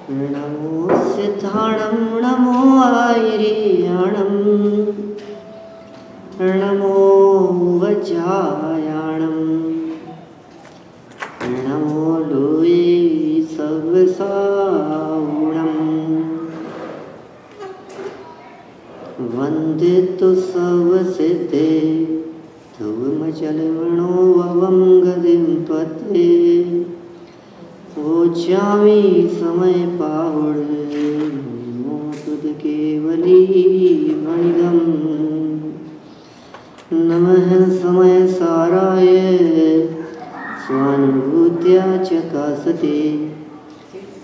नमो सिद्धाणं नमो आयर्याणं नमो वज्रायाणं नमो लोये सर्वसावणं वन्दितु सर्वसिद्धे धूमचलवणो ववं गतिं त्वत्ते पूज्यामि समय पावुडे मोतुद केवली मणिगम नमः समय साराय स्वानुभूत्या चकासते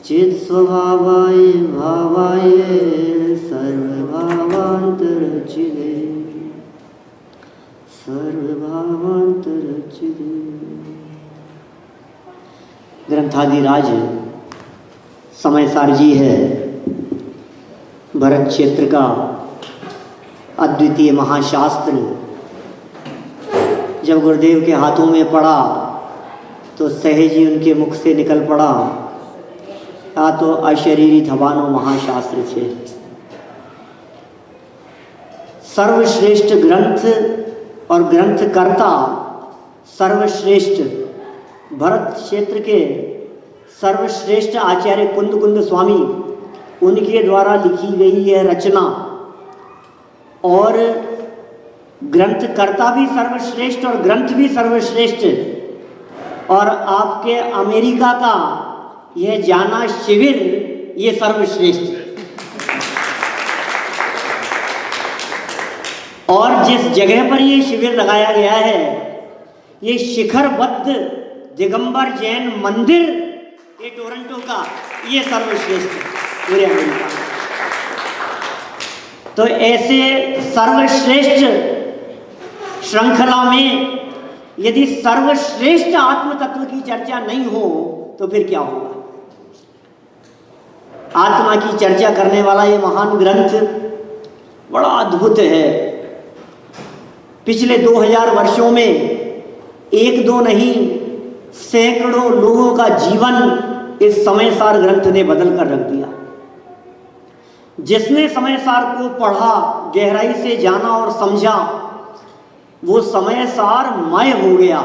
चित् स्वभावाय भावाय सर्वभावान्तरचिदे सर्वभावान्तरचिदे। ग्रंथादिराज समयसार जी है भरत क्षेत्र का अद्वितीय महाशास्त्र जब गुरुदेव के हाथों में पड़ा तो सहज ही उनके मुख से निकल पड़ा, आ तो अशरीरी थबानो महाशास्त्र छे। सर्वश्रेष्ठ ग्रंथ और ग्रंथकर्ता सर्वश्रेष्ठ भरत क्षेत्र के सर्वश्रेष्ठ आचार्य कुंद स्वामी उनके द्वारा लिखी गई है रचना, और ग्रंथकर्ता भी सर्वश्रेष्ठ और ग्रंथ भी सर्वश्रेष्ठ, और आपके अमेरिका का यह जाना शिविर ये सर्वश्रेष्ठ। और जिस जगह पर ये शिविर लगाया गया है ये शिखरबद्ध दिगंबर जैन मंदिर ये टोरंटो का ये सर्वश्रेष्ठ पूरे अमेरिका। तो ऐसे सर्वश्रेष्ठ श्रृंखला में यदि सर्वश्रेष्ठ आत्म तत्व की चर्चा नहीं हो तो फिर क्या होगा। आत्मा की चर्चा करने वाला ये महान ग्रंथ बड़ा अद्भुत है। पिछले 2000 वर्षों में एक दो नहीं सैकड़ों लोगों का जीवन इस समयसार ग्रंथ ने बदल कर रख दिया। जिसने समयसार को पढ़ा, गहराई से जाना और समझा, वो समयसार मय हो गया।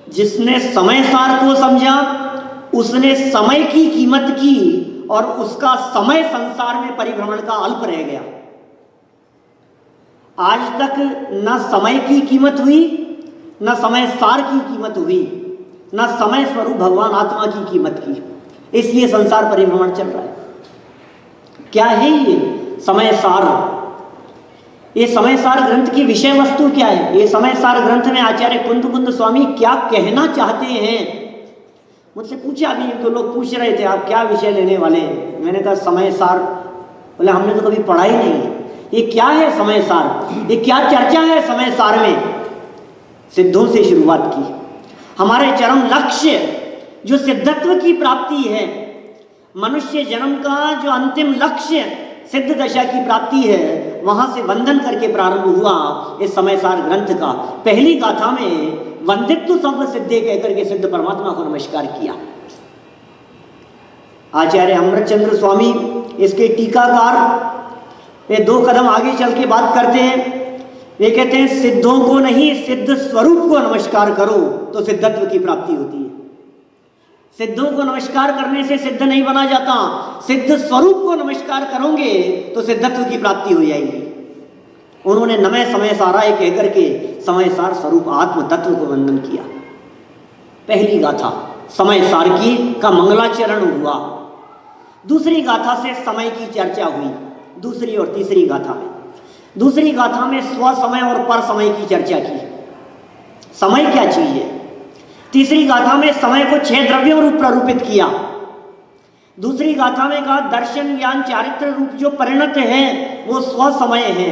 जिसने समयसार को समझा उसने समय की कीमत की और उसका समय संसार में परिभ्रमण का अल्प रह गया। आज तक न समय की कीमत हुई, न समय सार की कीमत हुई, न समय स्वरूप भगवान आत्मा की कीमत की, इसलिए संसार परिभ्रमण चल रहा है। क्या है ये समय सार? ये समय सार ग्रंथ की विषय वस्तु क्या है? ये समय सार ग्रंथ में आचार्य कुंद स्वामी क्या कहना चाहते हैं? मुझसे पूछा अभी तो लोग पूछ रहे थे आप क्या विषय लेने वाले हैं। मैंने कहा समय सार। बोले हमने तो कभी पढ़ा ही नहीं है। ये क्या है समय सार? ये क्या चर्चा है समय सार में? सिद्धों से शुरुआत की। हमारे चरम लक्ष्य जो सिद्धत्व की प्राप्ति है, मनुष्य जन्म का जो अंतिम लक्ष्य सिद्ध दशा की प्राप्ति है, वहां से वंदन करके प्रारंभ हुआ इस समयसार ग्रंथ का। पहली गाथा में वंदित्व सर्व सिद्धे कहकर के सिद्ध परमात्मा को नमस्कार किया। आचार्य अमृतचंद्र स्वामी इसके टीकाकार ये 2 कदम आगे चल के बात करते हैं। वे कहते हैं सिद्धों को नहीं सिद्ध स्वरूप को नमस्कार करो तो सिद्धत्व की प्राप्ति होती है। सिद्धों को नमस्कार करने से सिद्ध नहीं बना जाता, सिद्ध स्वरूप को नमस्कार करोगे तो सिद्धत्व की प्राप्ति हो जाएगी। उन्होंने नमः समय साराय कहकर के समय सार स्वरूप आत्म तत्व को वंदन किया। पहली गाथा समय सार की का मंगलाचरण हुआ। दूसरी गाथा से समय की चर्चा हुई, दूसरी और तीसरी गाथा में। दूसरी गाथा में स्व समय और पर समय की चर्चा की, समय क्या चीज है। तीसरी गाथा में समय को 6 द्रव्यों रूप प्ररूपित किया। दूसरी गाथा में कहा दर्शन ज्ञान चारित्र रूप जो परिणत है वो स्व समय है।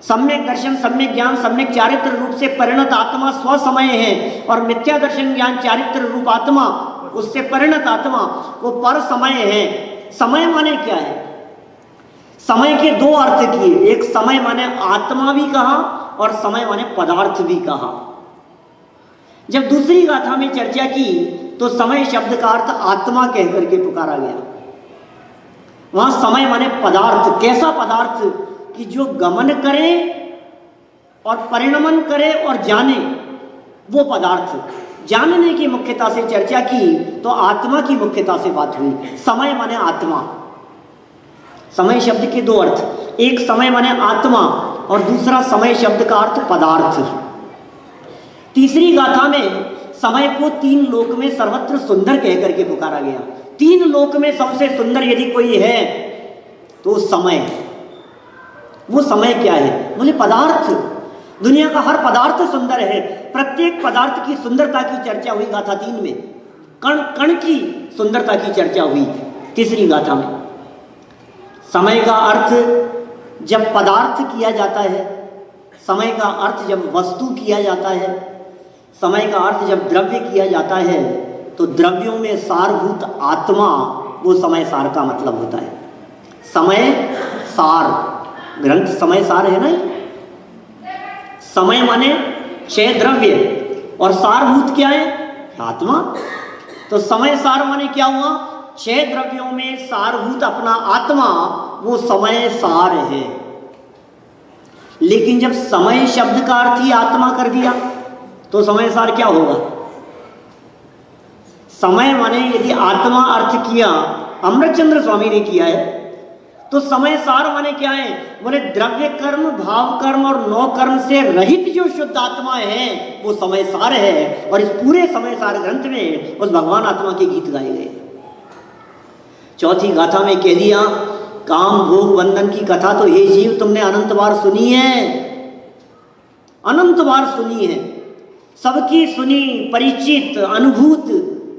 सम्यक दर्शन सम्यक ज्ञान सम्यक चारित्र रूप से परिणत आत्मा स्व समय है, और मिथ्या दर्शन ज्ञान चारित्र रूप आत्मा उससे परिणत आत्मा वो पर समय है। समय माने क्या है? समय के 2 अर्थ किए, एक समय माने आत्मा भी कहा और समय माने पदार्थ भी कहा। जब दूसरी गाथा में चर्चा की तो समय शब्द का अर्थ आत्मा कह करके पुकारा गया। वहां समय माने पदार्थ, कैसा पदार्थ कि जो गमन करे और परिणमन करे और जाने, वो पदार्थ। जानने की मुख्यता से चर्चा की तो आत्मा की मुख्यता से बात हुई। समय माने आत्मा। समय शब्द के दो अर्थ, एक समय माने आत्मा और दूसरा समय शब्द का अर्थ पदार्थ। तीसरी गाथा में समय को तीन लोक में सर्वत्र सुंदर कह करके पुकारा गया। तीन लोक में सबसे सुंदर यदि कोई है तो समय। वो समय क्या है? बोले पदार्थ। दुनिया का हर पदार्थ सुंदर है। प्रत्येक पदार्थ की सुंदरता की चर्चा हुई गाथा 3 में। कण कण की सुंदरता की चर्चा हुई तीसरी गाथा में। समय का अर्थ जब पदार्थ किया जाता है, समय का अर्थ जब वस्तु किया जाता है, समय का अर्थ जब द्रव्य किया जाता है, तो द्रव्यों में सारभूत आत्मा वो समय सार का मतलब होता है। समय सार, ग्रंथ समय सार है ना। समय माने 6 द्रव्य और सारभूत क्या है? आत्मा। तो समय सार माने क्या हुआ? 6 द्रव्यों में सारभूत अपना आत्मा, वो समय सार है। लेकिन जब समय शब्द का अर्थ ही आत्मा कर दिया तो समय सार क्या होगा? समय माने यदि आत्मा अर्थ किया, अमृतचंद्र स्वामी ने किया है, तो समय सार माने क्या है? बोले द्रव्य कर्म, भाव कर्म और 9 कर्म से रहित जो शुद्ध आत्मा है वो समय सार है। और इस पूरे समय सार ग्रंथ में उस भगवान आत्मा के गीत गाए गए। चौथी गाथा में कह दिया, काम भोग बंधन की कथा तो हे जीव तुमने अनंत बार सुनी है, अनंत बार सुनी है, सबकी सुनी, परिचित, अनुभूत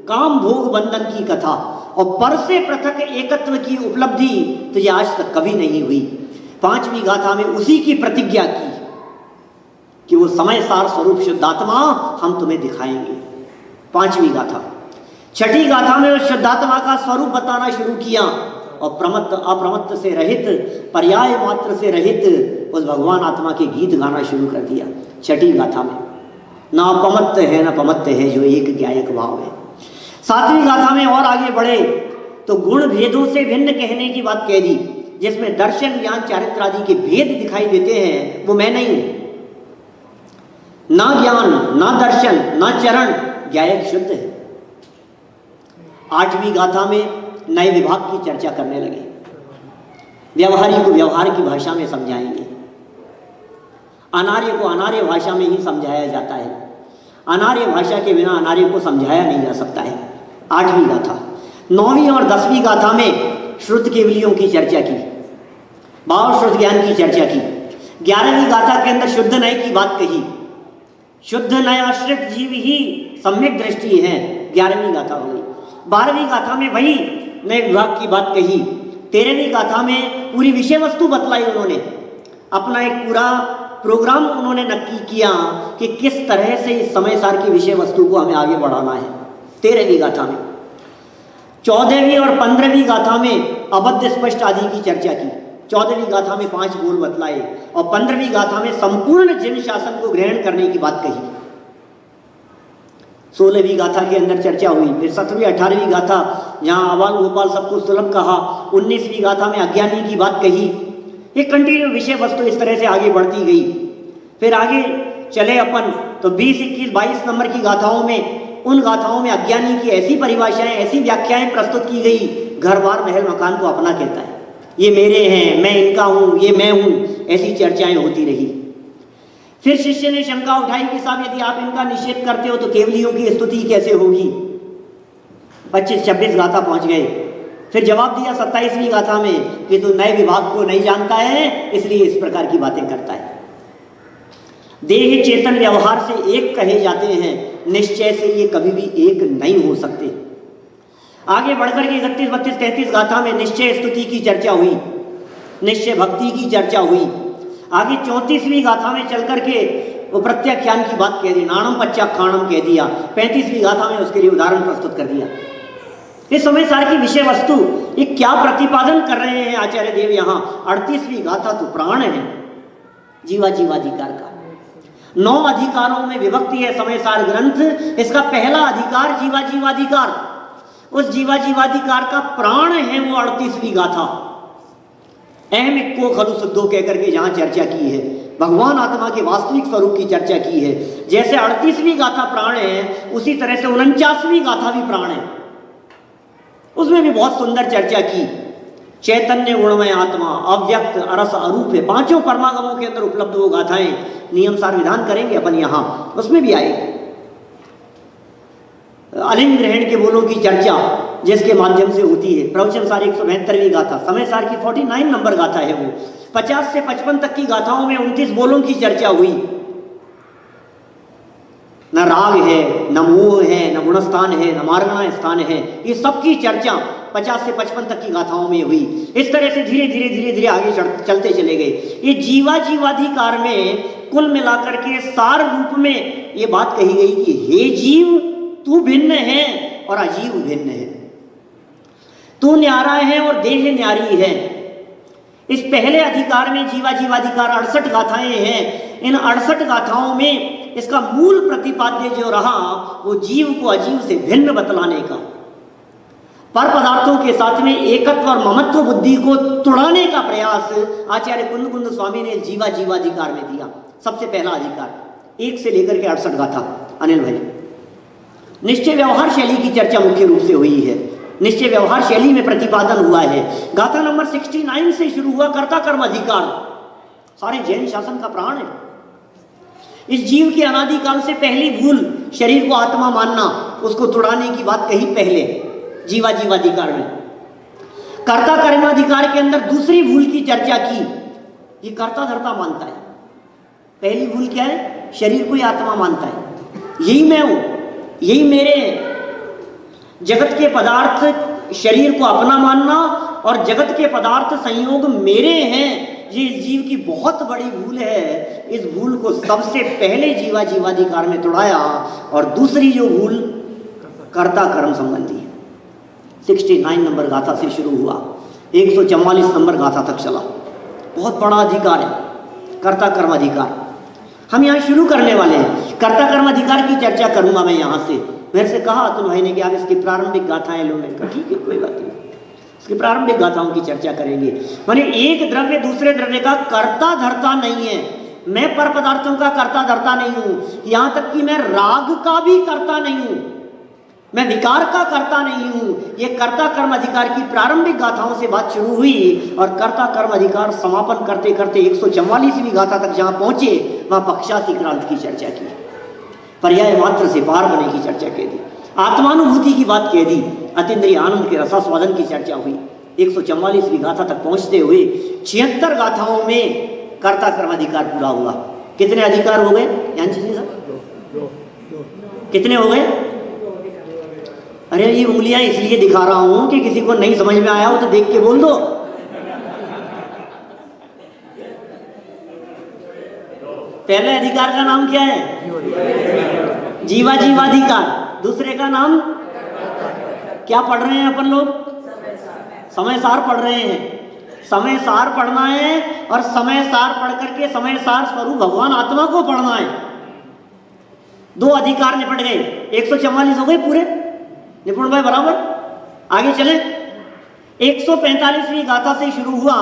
काम भोग बंधन की कथा। और पर से पृथक एकत्व की उपलब्धि तुझे आज तक कभी नहीं हुई। 5वीं गाथा में उसी की प्रतिज्ञा की कि वो समय सार स्वरूप शुद्धात्मा हम तुम्हें दिखाएंगे। 5वीं गाथा। 6ठी गाथा में उस शुद्धात्मा का स्वरूप बताना शुरू किया और प्रमत्त अप्रमत्त से रहित, पर्याय मात्र से रहित उस भगवान आत्मा के गीत गाना शुरू कर दिया। 6ठी गाथा में ना अपमत्त है ना पमत्त है जो एक ज्ञायक भाव है। 7वीं गाथा में और आगे बढ़े तो गुण भेदों से भिन्न कहने की बात कह दी, जिसमें दर्शन ज्ञान चारित्र आदि के भेद दिखाई देते हैं, वो मैं नहीं हूं। ना ज्ञान ना दर्शन ना चरण, ज्ञायक शुद्ध है। 8वीं गाथा में नए विभाग की चर्चा करने लगे। व्यवहारी को व्यवहार की भाषा में समझाएंगे, अनार्य को अनार्य भाषा में ही समझाया जाता है। अनार्य भाषा के बिना अनार्य को समझाया नहीं जा सकता है। 8वीं गाथा। 9वीं और 10वीं गाथा में श्रुत केवलियों की चर्चा की, भाव श्रुत ज्ञान की चर्चा की। 11वीं गाथा के अंदर शुद्ध नय की बात कही। शुद्ध नय आश्रित जीव ही सम्यक दृष्टि है, 11वीं गाथा हो गई। 12वीं गाथा में वही नए विभाग की बात कही। 13वीं गाथा में पूरी विषय वस्तु बतलाई उन्होंने। अपना एक पूरा प्रोग्राम उन्होंने नक्की किया कि किस तरह से इस समय सार की विषय वस्तु को हमें आगे बढ़ाना है। 13वीं गाथा में। 14वीं और 15वीं गाथा में अबद्ध स्पष्ट आदि की चर्चा की। 14वीं गाथा में 5 बोल बतलाए और 15वीं गाथा में संपूर्ण जिन शासन को ग्रहण करने की बात कही। 16वीं गाथा के अंदर चर्चा हुई। फिर 17वीं 18वीं गाथा जहाँ आबाल गोपाल सबको सुलभ कहा। 19वीं गाथा में अज्ञानी की बात कही। ये कंटिन्यू विषय वस्तु इस तरह से आगे बढ़ती गई। फिर आगे चले अपन तो 20, 21, 22 नंबर की गाथाओं में, उन गाथाओं में अज्ञानी की ऐसी परिभाषाएं, ऐसी व्याख्याएं प्रस्तुत की गई, घर बार महल मकान को अपना कहता है, ये मेरे हैं, मैं इनका हूँ, ये मैं हूँ, ऐसी चर्चाएं होती रही। फिर शिष्य ने शंका उठाई कि साहब यदि आप इनका निषेध करते हो तो केवलियों की स्तुति कैसे होगी। 25-26 गाथा पहुंच गए। फिर जवाब दिया 27वीं गाथा में कि तू नए विभाग को नहीं जानता है, इसलिए इस प्रकार की बातें करता है। देह चेतन व्यवहार से एक कहे जाते हैं, निश्चय से ये कभी भी एक नहीं हो सकते। आगे बढ़कर के 31, 32, 33 गाथा में निश्चय स्तुति की चर्चा हुई, निश्चय भक्ति की चर्चा हुई। आगे 34वीं गाथा में चल करके वो प्रत्याख्यान की बात कह दी, नाणम पच्चाखाणम कह दिया। 35वीं गाथा में उसके लिए उदाहरण प्रस्तुत कर दिया। इस समय सार की विषय वस्तु ये क्या प्रतिपादन कर रहे हैं आचार्य देव यहाँ। 38वीं गाथा तो प्राण है, जीवा जीवाधिकार का। 9 अधिकारों में विभक्ति है समय सार ग्रंथ। इसका पहला अधिकार जीवाजीवाधिकार, उस जीवाजीवाधिकार का प्राण है वो 38वीं गाथा, अहम इक्को खलु शुद्धो कहकर के जहां चर्चा की है, भगवान आत्मा के वास्तविक स्वरूप की चर्चा की है। जैसे 38वीं गाथा प्राण है, उसी तरह से 49वीं गाथा भी प्राण है, उसमें भी बहुत सुंदर चर्चा की। चैतन्य गुणमय आत्मा, अव्यक्त, अरस, अरूप है, 5 परमागमों के अंदर उपलब्ध वो गाथाएं नियम सार विधान करेंगे अपन यहां, उसमें भी आएगी। अलिंग ग्रहण के बोलों की चर्चा जिसके माध्यम से होती है, प्रवचन सार 172वीं गाथा, समय सार की 49 नंबर गाथा है वो। 50 से 55 तक की गाथाओं में 29 बोलों की चर्चा हुई। न राग है, न मोह है, न गुणस्थान है, न मार्गणा स्थान है, ये सब की चर्चा 50 से 55 तक की गाथाओं में हुई। इस तरह से धीरे धीरे धीरे धीरे आगे चलते चले गए। ये जीवाजीवाधिकार में कुल मिलाकर के सार रूप में ये बात कही गई कि हे जीव तू भिन्न है और अजीव भिन्न है, तू न्यारा है और देह न्यारी है। इस पहले अधिकार में जीवाजीवाधिकार 68 गाथाएं हैं। इन 68 गाथाओं में इसका मूल प्रतिपाद्य जो रहा वो जीव को अजीव से भिन्न बतलाने का, पर पदार्थों के साथ में एकत्व और ममत्व बुद्धि को तुड़ाने का प्रयास आचार्य कुंद स्वामी ने जीवाजीवाधिकार में दिया। सबसे पहला अधिकार 1 से लेकर के 68 गाथा। अनिल भाई, निश्चय व्यवहार शैली की चर्चा मुख्य रूप से हुई है। निश्चय व्यवहार शैली में प्रतिपादन हुआ है। गाथा नंबर 69 से शुरू हुआ कर्ता कर्म अधिकार, सारे जैन शासन का प्राण है। इस जीव के अनादिकाल से पहली भूल शरीर को आत्मा मानना, उसको तुड़ाने की बात कही पहले जीवाजीवाधिकार में। कर्ता कर्माधिकार के अंदर दूसरी भूल की चर्चा की, ये कर्ता धर्ता मानता है। पहली भूल क्या है? शरीर को ही आत्मा मानता है, यही मैं हूं, यही मेरे हैं। जगत के पदार्थ शरीर को अपना मानना और जगत के पदार्थ संयोग मेरे हैं, ये इस जीव की बहुत बड़ी भूल है। इस भूल को सबसे पहले जीवाजीवाधिकार में तोड़ाया। और दूसरी जो भूल कर्ता कर्म संबंधी है, 69 नंबर गाथा से शुरू हुआ, 144 नंबर गाथा तक चला। बहुत बड़ा अधिकार है कर्ता कर्म अधिकार। हम यहाँ शुरू करने वाले हैं, कर्ता कर्म अधिकार की चर्चा करूंगा मैं यहाँ से। मेरे से कहा अतुल भाई ने कि आप इसकी प्रारंभिक गाथाएं लो। मैंने कहा ठीक है, कोई बात नहीं, इसकी प्रारंभिक गाथाओं की चर्चा करेंगे। माने एक द्रव्य दूसरे द्रव्य का कर्ता धर्ता नहीं है। मैं पर पदार्थों का कर्ता धर्ता नहीं हूं, यहां तक कि मैं राग का भी कर्ता नहीं हूं, मैं विकार का कर्ता नहीं हूं। ये कर्ता कर्म अधिकार की प्रारंभिक गाथाओं से बात शुरू हुई और कर्ता कर्म अधिकार समापन करते करते 144वीं गाथा तक जहां पहुंचे वहां पक्षातिक्रांत की चर्चा की, पर्याय मात्र से पार बने की चर्चा कह दी, आत्मानुभूति की बात कह दी, अतीन्द्रिय आनंद के रसास्वादन की चर्चा हुई। 144वीं गाथा तक पहुंचते हुए 76 गाथाओं में कर्ता कर्म अधिकार पूरा हुआ। कितने अधिकार हो गए यांची जी साहब? कितने हो गए? अरे ये उंगलियां इसलिए दिखा रहा हूं कि किसी को नहीं समझ में आया हो तो देख के बोल दो। पहले अधिकार का नाम क्या है? जीवाजीवाधिकार। दूसरे का नाम क्या पढ़ रहे हैं अपन लोग? समय सार पढ़ रहे हैं। समय सार पढ़ना है और समय सार पढ़ करके समय सार स्वरूप भगवान आत्मा को पढ़ना है। 2 अधिकार निपट गए, 144 हो गए पूरे। निपुण भाई बराबर आगे चले। 145वीं गाथा से शुरू हुआ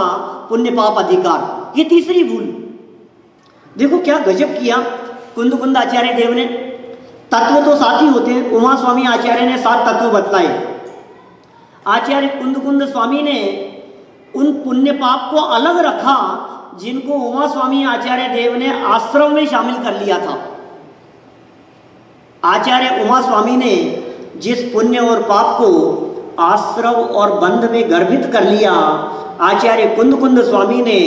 पुण्य पाप अधिकार, ये तीसरी भूल। देखो क्या गजब किया कुंद आचार्य देव ने। तत्व तो 7 ही होते हैं, उमा स्वामी आचार्य ने 7 तत्व बतलाए। आचार्य कुंद स्वामी ने उन पुण्य पाप को अलग रखा जिनको उमा स्वामी आचार्य देव ने आश्रम में शामिल कर लिया था। आचार्य उमा स्वामी ने जिस पुण्य और पाप को आश्रव और बंध में गर्भित कर लिया, आचार्य कुंद स्वामी ने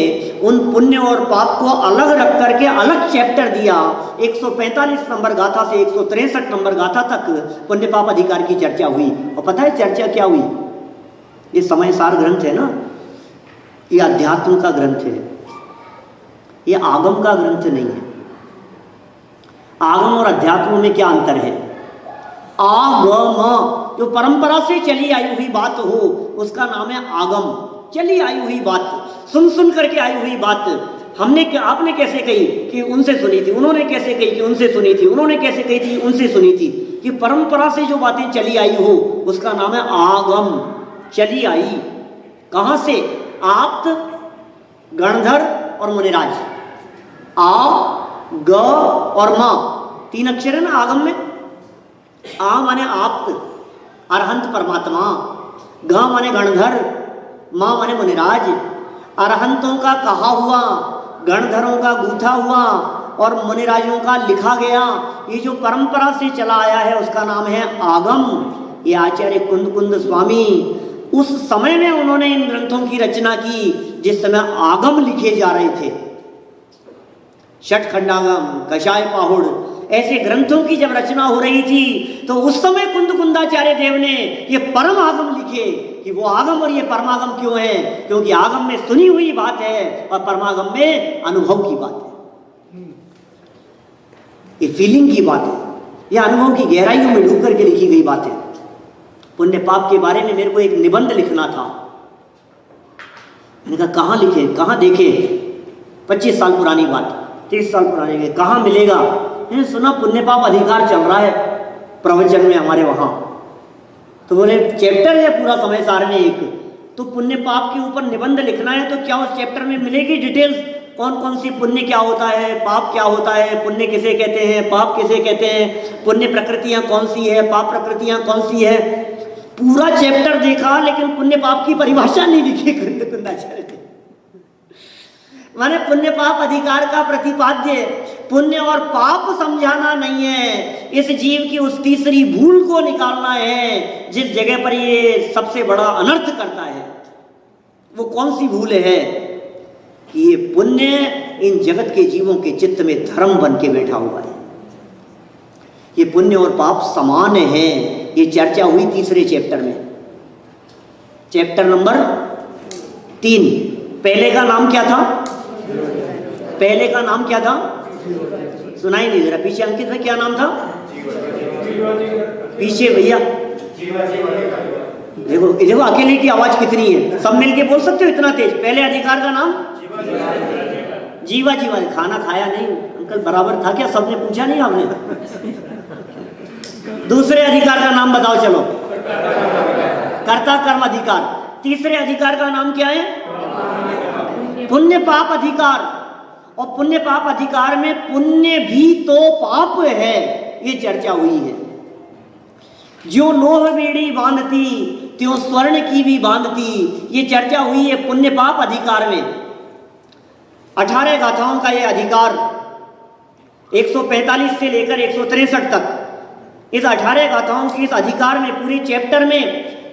उन पुण्य और पाप को अलग रख करके अलग चैप्टर दिया। 145 नंबर गाथा से 163 नंबर गाथा तक पुण्य पाप अधिकार की चर्चा हुई। और पता है चर्चा क्या हुई? ये समय सार ग्रंथ है ना, ये अध्यात्म का ग्रंथ है, ये आगम का ग्रंथ नहीं है। आगम और अध्यात्म में क्या अंतर है? आगम जो परंपरा से चली आई हुई बात हो उसका नाम है आगम। चली आई हुई बात, सुन करके आई हुई बात। आपने कैसे कही कि उनसे सुनी थी, उन्होंने कैसे कही कि उनसे सुनी थी, उन्होंने कैसे कही थी उनसे सुनी थी। कि परंपरा से जो बातें चली आई हो उसका नाम है आगम। चली आई कहां से? आप्त, गणधर और मुनिराज। आ, ग और मा, 3 अक्षर है ना आगम में। आ माने आप्त, अरहंत परमात्मा। ग माने गणधर, मा माने मुनिराज। अरहंतों का कहा हुआ, गणधरों का गूथा हुआ और मुनिराजों का लिखा गया, ये जो परंपरा से चला आया है उसका नाम है आगम। ये आचार्य कुंद स्वामी उस समय में उन्होंने इन ग्रंथों की रचना की जिस समय आगम लिखे जा रहे थे। षटखंडागम, कषाय पाहुड़, ऐसे ग्रंथों की जब रचना हो रही थी तो उस समय कुंदाचार्य देव ने ये परम आगम लिखे। कि वो आगम और ये परमागम क्यों है? क्योंकि आगम में सुनी हुई बात है और परमागम में अनुभव की बात है, ये फीलिंग की बात है, ये अनुभव की गहराइयों में डूब करके लिखी गई बात है। पुण्य पाप के बारे में मेरे को एक निबंध लिखना था। मैंने कहा कहाँ लिखे, कहाँ देखे? 25 साल पुरानी बात, 30 साल पुरानी, कहाँ मिलेगा? मैंने सुना पुण्य पाप अधिकार चल रहा है प्रवचन में हमारे वहाँ। तो बोले चैप्टर है पूरा समय सार में एक, तो पुण्य पाप के ऊपर निबंध लिखना है तो क्या उस चैप्टर में मिलेगी डिटेल्स? कौन कौन सी पुण्य क्या होता है, पाप क्या होता है, पुण्य किसे कहते हैं, पाप किसे कहते हैं, पुण्य प्रकृतियां कौन सी है, पाप प्रकृतियां कौन सी है? पूरा चैप्टर देखा लेकिन पुण्य पाप की परिभाषा नहीं लिखी कुंदाचार्य ने। माने पुण्य पाप अधिकार का प्रतिपाद्य पुण्य और पाप समझाना नहीं है, इस जीव की उस तीसरी भूल को निकालना है जिस जगह पर ये सबसे बड़ा अनर्थ करता है। वो कौन सी भूल है? कि ये पुण्य इन जगत के जीवों के चित्त में धर्म बन के बैठा हुआ है। ये पुण्य और पाप समान है, ये चर्चा हुई तीसरे चैप्टर में, चैप्टर नंबर 3। पहले का नाम क्या था? पहले का नाम क्या था? सुनाई नहीं दे रहा, पीछे अंकित में क्या नाम था? पीछे भैया देखो देखो अकेले की आवाज कितनी है, सब मिलके बोल सकते हो इतना तेज? पहले अधिकार का नाम जीवा। जीवा खाना खाया नहीं अंकल, बराबर था क्या? सबने पूछा नहीं आपने? दूसरे अधिकार का नाम बताओ चलो। कर्ता कर्म अधिकार। तीसरे अधिकार का नाम क्या है? पुण्य पाप अधिकार। और पुण्य पाप अधिकार में पुण्य भी तो पाप है, ये चर्चा हुई है। जो लोह बेड़ी बांधती त्यों स्वर्ण की भी बांधती, ये चर्चा हुई है पुण्य पाप अधिकार में। 18 गाथाओं का ये अधिकार 145 से लेकर 163 तक, इस 18 गाथाओं के इस अधिकार में पूरे चैप्टर में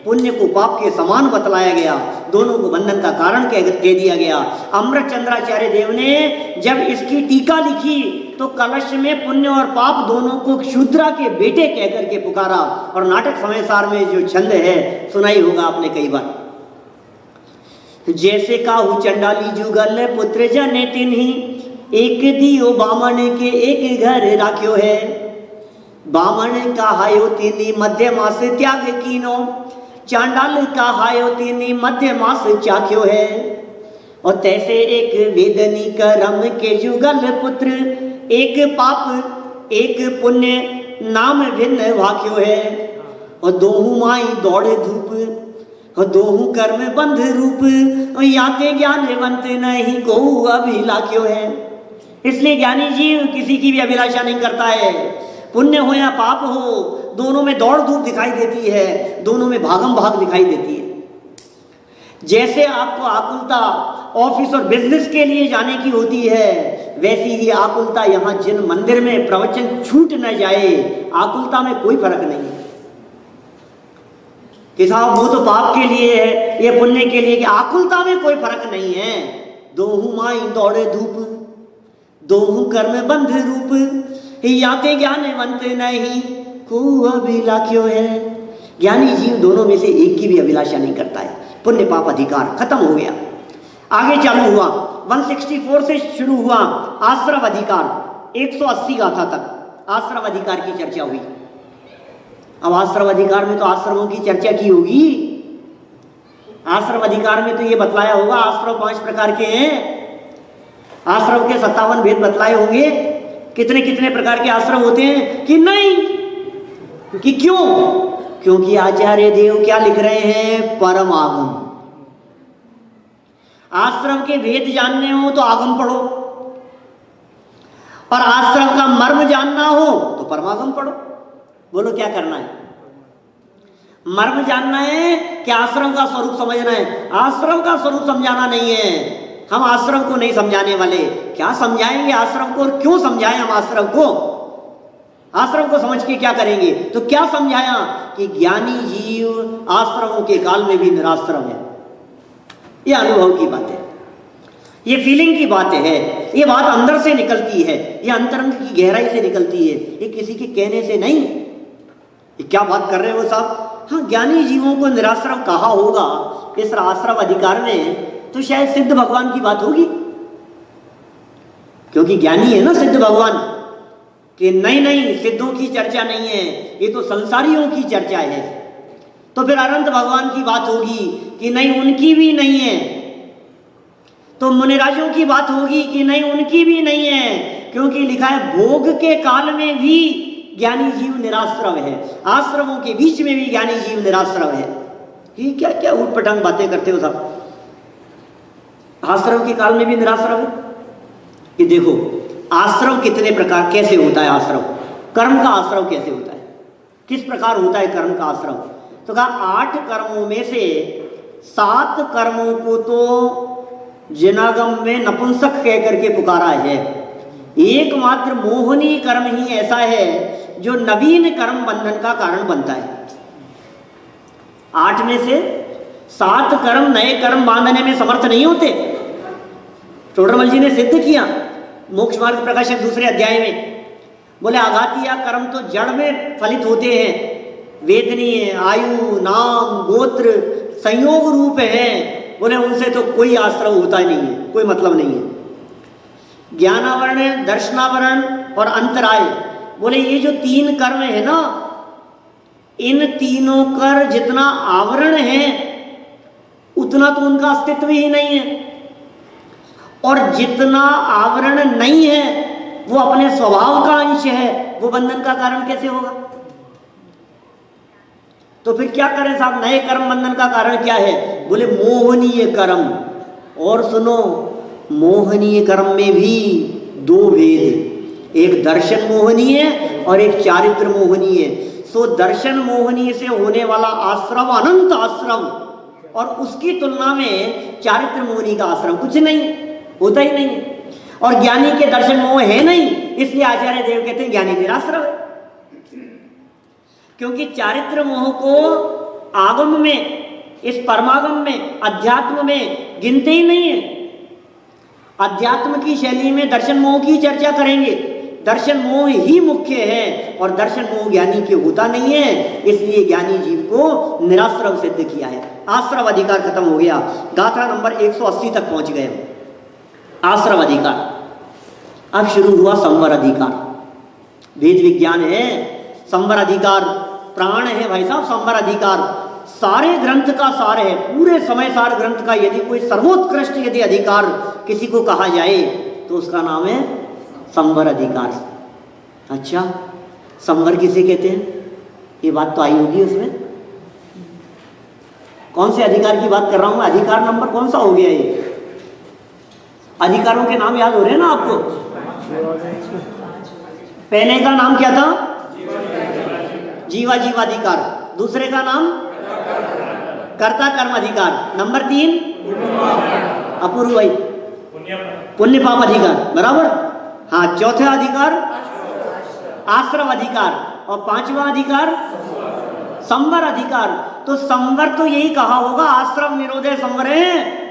पुण्य को पाप के समान बतलाया गया, दोनों को बंधन का कारण कह दिया गया। अमृत चंद्राचार्य देव ने जब इसकी टीका लिखी तो कलश में पुण्य और पाप दोनों को क्षुद्रा के बेटे कहकर के पुकारा। और नाटक समय सार में जो छंद है सुनाई होगा आपने कई बार। जैसे काहू चंडाली जुगल पुत्र जने तिन्ही, एक दियो बामन के एक घर राख्यो है। बामन का हायो तिनी मध्य मास त्याग कीनो, चांडाल का हायो तिनी मध्य मास चाख्यो है। और तैसे एक वेदनी करम के जुगल पुत्र, एक पाप एक पुण्य नाम भिन्न वाक्यो है। और दोहू माई दौड़े धूप और दोहू कर्म बंध रूप, और याते ज्ञानवंत नहीं को अभिलाख्यो है। इसलिए ज्ञानी जीव किसी की भी अभिलाषा नहीं करता है, पुण्य हो या पाप हो, दोनों में दौड़ धूप दिखाई देती है, दोनों में भागम भाग दिखाई देती है। जैसे आपको आकुलता ऑफिस और बिजनेस के लिए जाने की होती है, वैसी ही आकुलता यहाँ जिन मंदिर में प्रवचन छूट न जाए, आकुलता में कोई फर्क नहीं है कि साहब वो तो पाप के लिए है, ये पुण्य के लिए, कि आकुलता में कोई फर्क नहीं है। दोहू माई दौड़े धूप, दोहू कर्म बंध रूप, याते ज्ञानवंत नहीं को अभिलाख्यो है। ज्ञानी जीव दोनों में से एक की भी अभिलाषा नहीं करता है। पुण्य पाप अधिकार खत्म हो गया। आगे चालू हुआ 164 से शुरू हुआ आश्रव अधिकार, 180 गाथा तक आश्रव अधिकार की चर्चा हुई। अब आश्रव अधिकार में तो आश्रमों की चर्चा की होगी। आश्रम अधिकार में तो ये बतलाया होगा आश्रम 5 प्रकार के हैं। आश्रम के 57 भेद बतलाए होंगे, कितने कितने प्रकार के आश्रम होते हैं कि नहीं, कि क्यों? क्योंकि आचार्य देव क्या लिख रहे हैं? परम आगम। आश्रम के भेद जानने हो तो आगम पढ़ो, और आश्रम का मर्म जानना हो तो परमागम पढ़ो। बोलो क्या करना है? मर्म जानना है कि आश्रम का स्वरूप समझना है? आश्रम का स्वरूप समझाना नहीं है, हम आश्रम को नहीं समझाने वाले। क्या समझाएंगे आश्रम को, और क्यों समझाएं हम आश्रम को? आश्रम को समझ के क्या करेंगे? तो क्या समझाया कि ज्ञानी जीव आश्रमों के काल में भी निराश्रम है। ये अनुभव की बात है, ये फीलिंग की बात है, ये बात अंदर से निकलती है, ये अंतरंग की गहराई से निकलती है, ये किसी के कहने से नहीं। ये क्या बात कर रहे हो साहब? हाँ, ज्ञानी जीवों को निराश्रम कहा होगा इस आश्रम अधिकार में, तो शायद सिद्ध भगवान की बात होगी, क्योंकि ज्ञानी है ना सिद्ध भगवान। कि नहीं नहीं, सिद्धों की चर्चा नहीं है, ये तो संसारियों की चर्चा है। तो फिर अनंत भगवान की बात होगी कि नहीं, उनकी भी नहीं है। तो मुनिराजों की बात होगी कि नहीं, उनकी भी नहीं है, क्योंकि लिखा है भोग के काल में भी ज्ञानी जीव निराश्रव है, आश्रमों के बीच में भी ज्ञानी जीव निराश्रव है। ये क्या क्या उटपटांग बातें करते हो साहब? आश्रम के काल में भी निराश्रव है? ये देखो, आश्रम कितने प्रकार, कैसे होता है आश्रम? कर्म का आश्रम कैसे होता है, किस प्रकार होता है कर्म का आश्रम? तो कहा 8 कर्मों में से 7 कर्मों को तो जिनागम में नपुंसक कह करके पुकारा है। एकमात्र मोहनीय कर्म ही ऐसा है जो नवीन कर्म बंधन का कारण बनता है। 8 में से 7 कर्म नए कर्म बांधने में समर्थ नहीं होते। टोडरमल जी ने सिद्ध किया मोक्ष मार्ग प्रकाशक 2 अध्याय में, बोले आघातीय कर्म तो जड़ में फलित होते हैं, वेदनीय, आयु, नाम, गोत्र संयोग रूप है, बोले उनसे तो कोई आश्रय होता ही नहीं है, कोई मतलब नहीं है। ज्ञानावरण, दर्शनावरण और अंतराय, बोले ये जो 3 कर्म है ना, इन तीनों कर जितना आवरण है उतना तो उनका अस्तित्व ही नहीं है, और जितना आवरण नहीं है वो अपने स्वभाव का अंश है, वो बंधन का कारण कैसे होगा? तो फिर क्या करें साहब? नए कर्म बंधन का कारण क्या है? बोले मोहनीय कर्म। और सुनो, मोहनीय कर्म में भी 2 भेद, एक दर्शन मोहनीय और एक चारित्र मोहनीय। सो दर्शन मोहनीय से होने वाला आश्रम अनंत आश्रम, और उसकी तुलना में चारित्र मोहनी का आश्रम कुछ नहीं, होता ही नहीं है। और ज्ञानी के दर्शन मोह है नहीं, इसलिए आचार्य देव कहते हैं ज्ञानी निराश्रव है, क्योंकि चारित्र मोह को आगम में, इस परमागम में, अध्यात्म में गिनते ही नहीं है। अध्यात्म की शैली में दर्शन मोह की चर्चा करेंगे, दर्शन मोह ही मुख्य है, और दर्शन मोह ज्ञानी के होता नहीं है, इसलिए ज्ञानी जीव को निराश्रव सिद्ध किया है। आश्रव अधिकार खत्म हो गया, गाथा नंबर 180 तक पहुंच गए। आश्रव अधिकार। अब शुरू हुआ संवर अधिकार। वेद विज्ञान है, संवर अधिकार प्राण है भाई साहब। संवर अधिकार सारे ग्रंथ का सार है, पूरे समय सार ग्रंथ का। यदि कोई सर्वोत्कृष्ट यदि अधिकार किसी को कहा जाए तो उसका नाम है संवर अधिकार। अच्छा, संवर किसे कहते हैं? ये बात तो आई होगी उसमें। कौन से अधिकार की बात कर रहा हूं? अधिकार नंबर कौन सा हो गया ये? अधिकारों के नाम याद हो रहे हैं ना आपको? पहले का नाम क्या था? जीवा जीवाधिकार। दूसरे का नाम कर्ता कर्म अधिकार। नंबर 3 अपूर्व भाई पुण्य पाप अधिकार, बराबर। हाँ, चौथा अधिकार आश्रव अधिकार, और 5वां अधिकार संवर अधिकार। तो संवर तो यही कहा होगा, आश्रम निरोधे संवर है।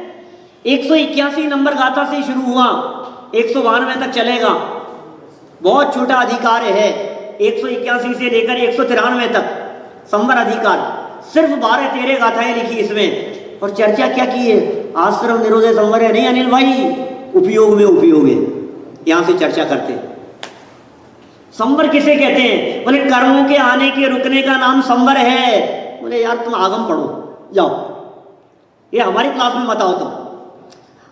181 नंबर गाथा से शुरू हुआ, 192 तक चलेगा। बहुत छोटा अधिकार है, 181 से लेकर 193 तक संवर अधिकार। सिर्फ 12-13 गाथाएं लिखी इसमें, और चर्चा क्या की है? आश्रम निरोधे संवर है। नहीं अनिल भाई, उपयोग में उपयोग है, यहां से चर्चा करते हैं। संवर किसे कहते हैं? बोले कर्मों के आने के रुकने का नाम संवर है। बोले यार तुम आगम पढ़ो जाओ, ये हमारी क्लास में मत आओ तुम।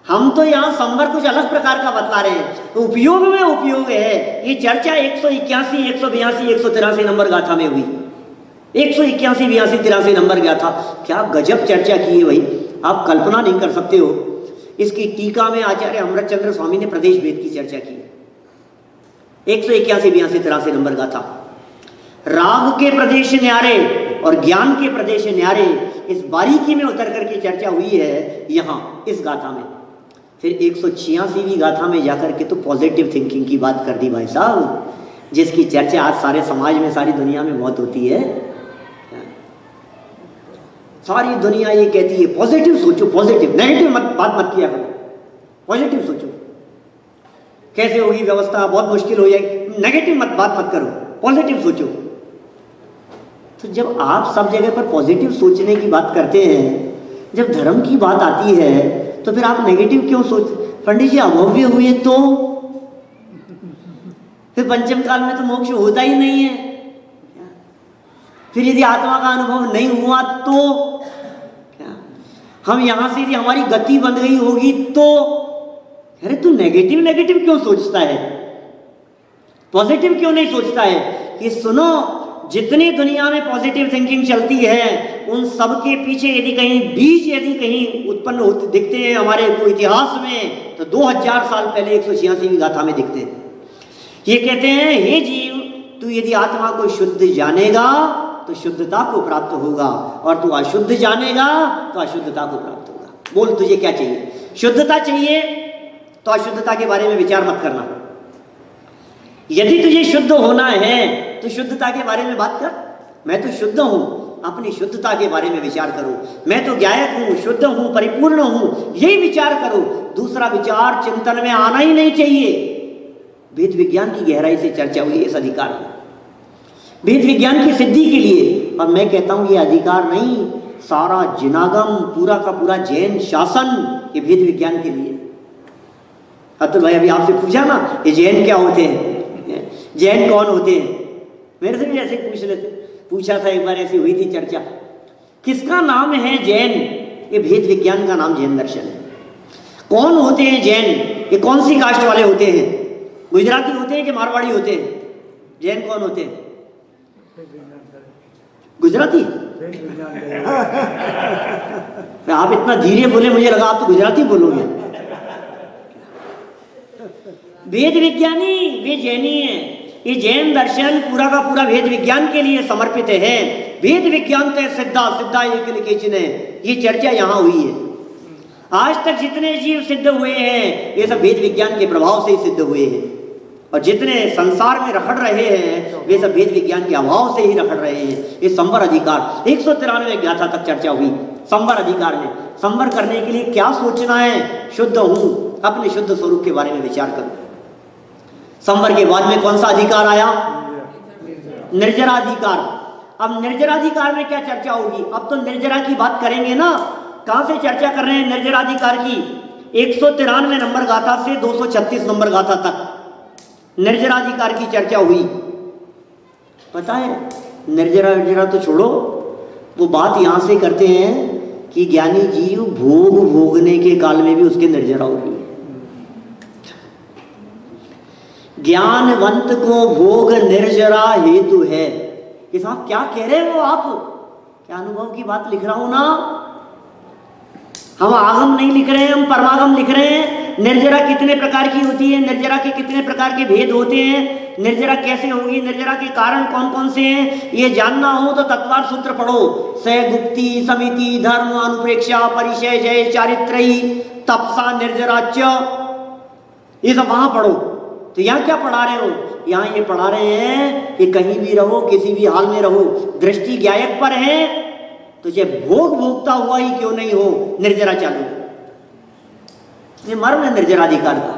हम तो यहाँ संवर कुछ अलग प्रकार का बतला रहे हैं। उपयोग में उपयोग है। ये चर्चा 181, 182, 183 नंबर गाथा में हुई। 181, 82, 83 नंबर गया था। क्या गजब चर्चा की है भाई, आप कल्पना नहीं कर सकते हो। इसकी टीका में आचार्य अमृतचंद्र स्वामी ने प्रदेश भेद की चर्चा की। 181, 82, 83 नंबर गाथा। राग के प्रदेश न्यारे और ज्ञान के प्रदेश न्यारे, इस बारीकी में उतर करके चर्चा हुई है यहाँ इस गाथा में। फिर 186वीं गाथा में जाकर के तो पॉजिटिव थिंकिंग की बात कर दी भाई साहब, जिसकी चर्चा आज सारे समाज में, सारी दुनिया में बहुत होती है। सारी दुनिया ये कहती है पॉजिटिव सोचो, पॉजिटिव, नेगेटिव बात मत किया करो, पॉजिटिव सोचो। कैसे होगी व्यवस्था, बहुत मुश्किल हो जाएगी, नेगेटिव बात मत करो, पॉजिटिव सोचो। तो जब आप सब जगह पर पॉजिटिव सोचने की बात करते हैं, जब धर्म की बात आती है तो फिर आप नेगेटिव क्यों सोच? पंडित जी अभव्य हुए तो फिर पंचम काल में तो मोक्ष होता ही नहीं है। फिर यदि आत्मा का अनुभव नहीं हुआ तो क्या, हम यहां से यदि हमारी गति बंद गई होगी तो, अरे तू नेगेटिव नेगेटिव क्यों सोचता है, पॉजिटिव क्यों नहीं सोचता है? कि सुनो, जितनी दुनिया में पॉजिटिव थिंकिंग चलती है उन सब के पीछे यदि कहीं बीज यदि कहीं उत्पन्न होते दिखते हैं हमारे को इतिहास में, तो 2000 साल पहले 186वीं गाथा में दिखते हैं। ये कहते हैं, हे जीव, तू यदि आत्मा को शुद्ध जानेगा तो शुद्धता को प्राप्त होगा, और तू अशुद्ध जानेगा तो अशुद्धता को प्राप्त होगा। बोल तुझे क्या चाहिए? शुद्धता चाहिए तो अशुद्धता के बारे में विचार मत करना। यदि तुझे शुद्ध होना है तो शुद्धता के बारे में बात कर। मैं तो शुद्ध हूं, अपनी शुद्धता के बारे में विचार करो। मैं तो ज्ञायक हूं, शुद्ध हूं, परिपूर्ण हूं, यही विचार करो। दूसरा विचार चिंतन में आना ही नहीं चाहिए। वेद विज्ञान की गहराई से चर्चा हुई इस अधिकार में, वेद विज्ञान की सिद्धि के लिए। और मैं कहता हूं ये अधिकार नहीं, सारा जिनागम, पूरा का पूरा जैन शासन, ये वेद विज्ञान के लिए। अतुल भाई अभी आपसे पूछा ना ये जैन क्या होते हैं, जैन कौन होते हैं? मेरे से भी ऐसे पूछा था एक बार, ऐसी हुई थी चर्चा, किसका नाम है जैन? ये भेद विज्ञान का नाम जैन दर्शन है। कौन होते हैं जैन? ये कौन सी कास्ट वाले होते हैं? गुजराती होते हैं कि मारवाड़ी होते हैं? जैन कौन होते हैं? गुजराती। आप इतना धीरे बोले, मुझे लगा आप तो गुजराती बोलोगे। वेद विज्ञानी वे जैनी है। ये जैन दर्शन पूरा का पूरा वेद विज्ञान के लिए समर्पित है। वेद विज्ञान ते सिद्धा सिद्धा एक लिखेचिन है, ये चर्चा यहाँ हुई है। आज तक जितने जीव सिद्ध हुए हैं ये सब वेद विज्ञान के प्रभाव से ही सिद्ध हुए हैं, और जितने संसार में रखड़ रहे हैं वे सब वेद विज्ञान के अभाव से ही रखड़ रहे हैं। ये संवर अधिकार 193 गाथा तक चर्चा हुई। संवर अधिकार में संवर करने के लिए क्या सोचना है? शुद्ध हूं, अपने शुद्ध स्वरूप के बारे में विचार करो। संवर के बाद में कौन सा अधिकार आया? निर्जराधिकार। अब निर्जराधिकार में क्या चर्चा होगी? अब तो निर्जरा की बात करेंगे ना। कहां से चर्चा कर रहे हैं निर्जराधिकार की? 193 नंबर गाथा से 236 नंबर गाथा तक निर्जराधिकार की चर्चा हुई। पता है, निर्जरा तो छोड़ो, वो बात यहां से करते हैं कि ज्ञानी जीव भोग भोगने के काल में भी उसके निर्जरा होगी। ज्ञानवंत को भोग निर्जरा हेतु है। कि साहब क्या कह रहे हो आप? क्या अनुभव की बात लिख रहा हूं ना? हम आगम नहीं लिख रहे हैं, हम परमागम लिख रहे हैं। निर्जरा कितने प्रकार की होती है, निर्जरा के कितने प्रकार के भेद होते हैं, निर्जरा कैसे होगी, निर्जरा के कारण कौन कौन से हैं, ये जानना हो तो तत्वार सूत्र पढ़ो। सगुप्ती समिति धर्म अनुप्रेक्षा परिचय जय चारित्रयी तपसा निर्जराच्य, ये सब वहां पढ़ो। तो यहाँ क्या पढ़ा रहे हो? यहाँ ये पढ़ा रहे हैं कि कहीं भी रहो, किसी भी हाल में रहो, दृष्टि ज्ञायक पर है तो चाहे भोग भोगता हुआ ही क्यों नहीं हो, निर्जरा चालू। ये मर्म है निर्जराधिकार का।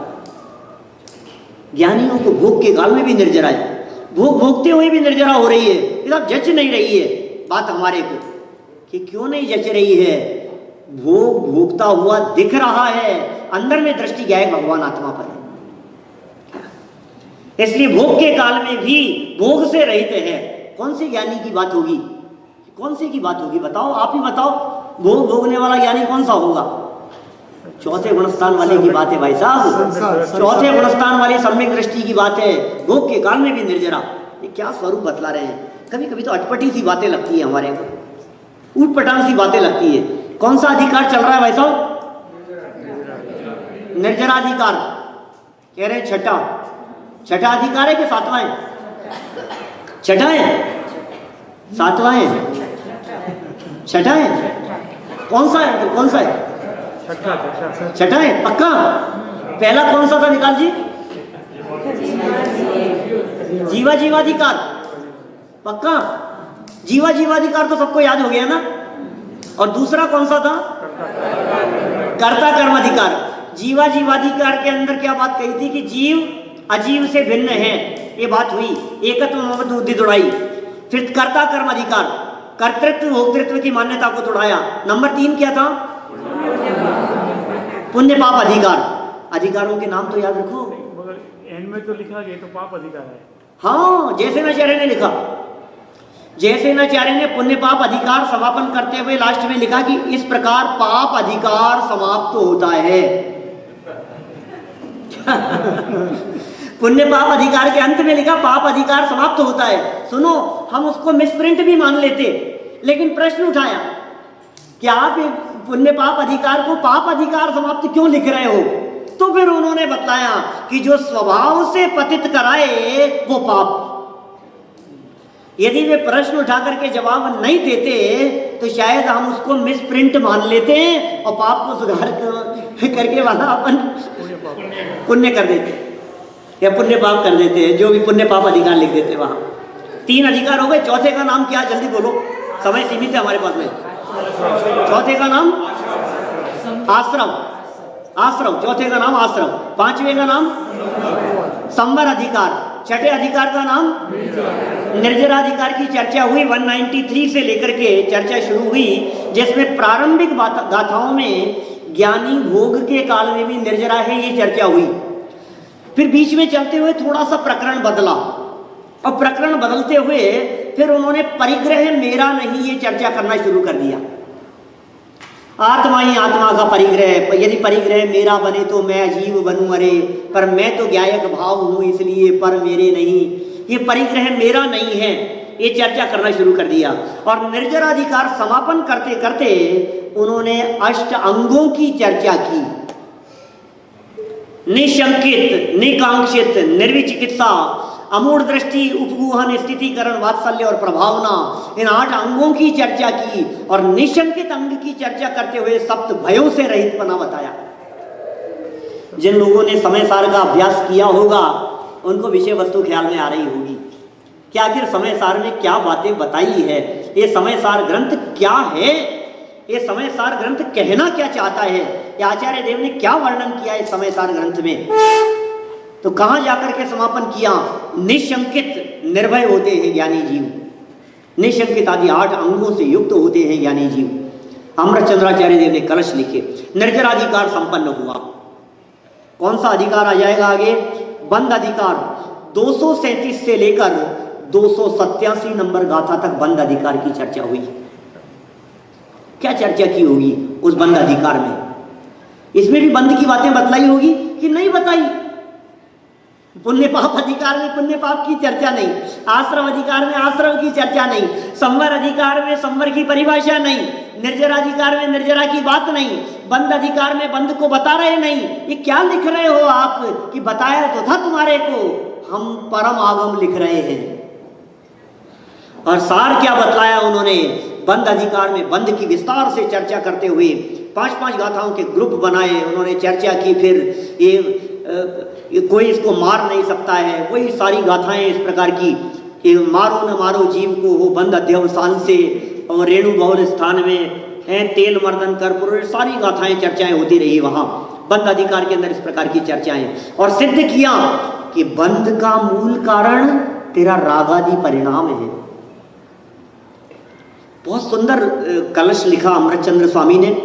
ज्ञानियों को भोग के काल में भी निर्जरा है, भोग भोगते हुए भी निर्जरा हो रही है। ये सब जच नहीं रही है बात हमारे को, कि क्यों नहीं जच रही है? भोग भोगता हुआ दिख रहा है, अंदर में दृष्टि ज्ञायक भगवान आत्मा पर है। इसलिए भोग के काल में भी भोग से रहित है। कौन से ज्ञानी की बात होगी? कौन से की बात होगी? बताओ, आप ही बताओ। भोग भोगने वाला ज्ञानी कौन सा होगा? चौथे गुणस्थान वाले की बात है भाई साहब, चौथे गुणस्थान वाली सम्यक दृष्टि की बात है। भोग के काल में भी निर्जरा, ये क्या स्वरूप बतला रहे हैं। कभी कभी तो अटपटी सी बातें लगती है हमारे को, ऊट पटांग सी बातें लगती है। कौन सा अधिकार चल रहा है भाई साहब? निर्जराधिकार कह रहे हैं। छठा अधिकार है कि सातवां है? छठा है, सातवां है, छठा है? कौन सा है? कौन सा है? छठा है पक्का? पहला कौन सा था निकाल जी? जीवाधिकार पक्का? जीवाधिकार तो सबको याद हो गया ना। और दूसरा कौन सा था? कर्ता कर्माधिकार। जीवाधिकार के अंदर क्या बात कही थी कि जीव अजीव से भिन्न है, ये बात हुई, एकत्व ममत्व बुद्धि दौड़ाई। फिर कर्ता कर्माधिकार, कर्तृत्व भोक्तृत्व की मान्यता को दौड़ाया। नंबर 3 क्या था? पुण्य पाप अधिकार। अधिकारों के नाम तो याद रखो। एंड में तो लिखा गया तो पाप अधिकार है। हाँ, जैसे नाचार्य ने लिखा, जैसे नाचार्य ने पुण्य पाप अधिकार समापन करते हुए लास्ट में लिखा कि इस प्रकार पाप अधिकार समाप्त होता है। पुण्य पाप अधिकार के अंत में लिखा पाप अधिकार समाप्त होता है। सुनो, हम उसको मिसप्रिंट भी मान लेते, लेकिन प्रश्न उठाया कि आप पुण्य पाप अधिकार को पाप अधिकार समाप्त क्यों लिख रहे हो? तो फिर उन्होंने बताया कि जो स्वभाव से पतित कराए वो पाप। यदि वे प्रश्न उठा करके जवाब नहीं देते तो शायद हम उसको मिसप्रिंट मान लेते और पाप को सुधार करके वाला अपन पुण्य कर देते या पुण्य पाप कर देते हैं, जो भी पुण्य पाप अधिकार लिख देते वहां। 3 अधिकार हो गए। चौथे का नाम क्या? जल्दी बोलो, समय सीमित है हमारे पास में। चौथे का नाम आश्रम, आश्रम। चौथे का नाम आश्रम। 5वें का नाम संवर अधिकार। छठे अधिकार का नाम निर्जराधिकार की चर्चा हुई। 193 से लेकर के चर्चा शुरू हुई, जिसमें प्रारंभिक गाथाओं में ज्ञानी भोग के काल में भी निर्जरा है, ये चर्चा हुई। फिर बीच में चलते हुए थोड़ा सा प्रकरण बदला, और प्रकरण बदलते हुए फिर उन्होंने परिग्रह मेरा नहीं ये चर्चा करना शुरू कर दिया। आत्मा ही आत्मा का परिग्रह, यदि परिग्रह मेरा बने तो मैं अजीव बनूं, अरे पर मैं तो ज्ञायक भाव हूं इसलिए पर मेरे नहीं। ये परिग्रह मेरा नहीं है, ये चर्चा करना शुरू कर दिया। और निर्जराधिकार समापन करते करते उन्होंने अष्ट अंगों की चर्चा की। निशंकित, निकांक्षित, निर्विचिकित्सा, अमूढ़ दृष्टि, उपगूहन, स्थितिकरण, वात्सल्य और प्रभावना, इन 8 अंगों की चर्चा की। और निशंकित अंग की चर्चा करते हुए सप्त भयों से रहित पना बताया। जिन लोगों ने समय सार का अभ्यास किया होगा उनको विषय वस्तु ख्याल में आ रही होगी कि आखिर समय सार में क्या बातें बताई है, ये समय सार ग्रंथ क्या है, ये समय सार ग्रंथ कहना क्या चाहता है, ये आचार्य देव ने क्या वर्णन किया है समय सार ग्रंथ में। तो कहां जाकर के समापन किया? निशंकित निर्भय होते हैं ज्ञानी जीव, निशंकित आदि 8 अंगों से युक्त होते हैं ज्ञानी जीव। अमृतचंद्राचार्य देव ने कलश लिखे। निर्जराधिकार संपन्न हुआ। कौन सा अधिकार आ जाएगा आगे? बंद अधिकार। 237 से लेकर 287 नंबर गाथा तक बंद अधिकार की चर्चा हुई। क्या चर्चा की होगी उस बंद अधिकार में? इसमें भी बंद की बातें बतलाई होगी कि नहीं बताई? पुण्य पाप अधिकार में पुण्य पाप की चर्चा नहीं, आश्रम अधिकार में आश्रम की चर्चा नहीं, संवर अधिकार में संवर की परिभाषा नहीं, निर्जराधिकार में निर्जरा की बात नहीं, बंद अधिकार में बंद को बता रहे नहीं। ये क्या लिख रहे हो आप कि बताया तो था तुम्हारे को, हम परम आगम लिख रहे हैं। और सार क्या बतलाया उन्होंने? बंद अधिकार में बंद की विस्तार से चर्चा करते हुए 5-5 गाथाओं के ग्रुप बनाए, उन्होंने चर्चा की। फिर ये कोई इसको मार नहीं सकता है, वही सारी गाथाएं इस प्रकार की, मारो न मारो जीव को हो बंद अध्यवसान से, और रेणु बहुल स्थान में है तेल मर्दन कर्पूर, सारी गाथाएं चर्चाएं होती रही वहां बंद अधिकार के अंदर इस प्रकार की चर्चाएं। और सिद्ध किया कि बंद का मूल कारण तेरा रागादि परिणाम है। बहुत सुंदर कलश लिखा अमृतचंद्र स्वामी ने,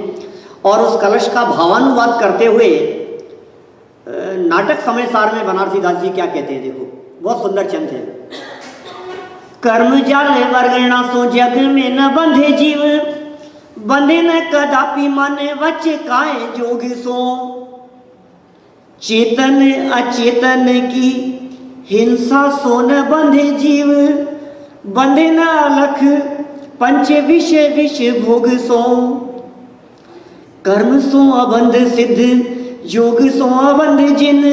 और उस कलश का भावानुवाद करते हुए नाटक समय सार में बनारसी दास जी क्या कहते हैं, देखो बहुत सुंदर चंद है। कर्म जाल वर्गणा सो जग में न बंधे जीव, बंधे न कदापि मन वच काय जोग सो, चेतन अचेतन की हिंसा सो न बंधे जीव, बंधे न अलख पंच विषय विष भोग सो, कर्म सो अबंध सिद्ध योग सो अबंध जिन,